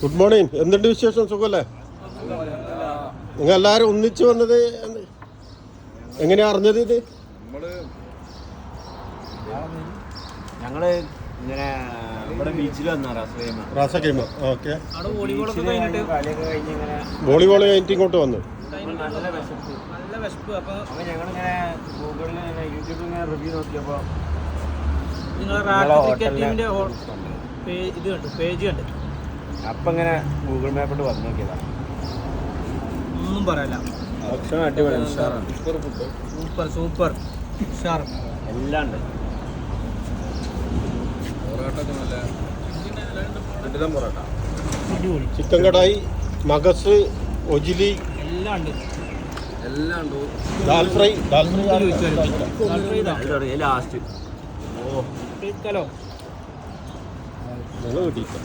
Good morning. എന്തുണ്ട് വിശേഷം? സുഖമല്ലേ? നിങ്ങൾ എല്ലാവരും ഒന്നിച്ച് വന്നത് എങ്ങനെയാ അറിഞ്ഞത്? ഇത് ഞങ്ങള് ഇങ്ങനെ ഇവിടെ ബീച്ചിൽ വന്ന റാസഖൈമ. ഓക്കെ. കഴിഞ്ഞ് വോളിബോൾ കഴിഞ്ഞിട്ട് ഇങ്ങോട്ട് വന്നു. നല്ല വിശപ്പ്. അപ്പോൾ ഞങ്ങളിങ്ങനെ ഗൂഗിളിൽ യൂട്യൂബിൽ ഇങ്ങനെ റിവ്യൂ നോക്കിയപ്പോൾ ഇത് കണ്ടു, പേജ് കണ്ടു. അപ്പം ഇങ്ങനെ ഗൂഗിൾ മാപ്പിട്ട് വന്ന് നോക്കിയതാണ്. ഒന്നും പറയല്ല, ഭക്ഷണം അടിപൊളി, ഉഷാറാണ്. സൂപ്പർ ഉഷാർ, എല്ലാം ഉണ്ട്. അടിപൊളി. ചിക്കൻ കടായി, മഗസ്, ഒജിലി എല്ലാം ഉണ്ട്. ദാൽ ഫ്രൈ. ലാസ്റ്റ് കഴിക്കാലോ. ഞങ്ങൾ കിട്ടിയില്ല.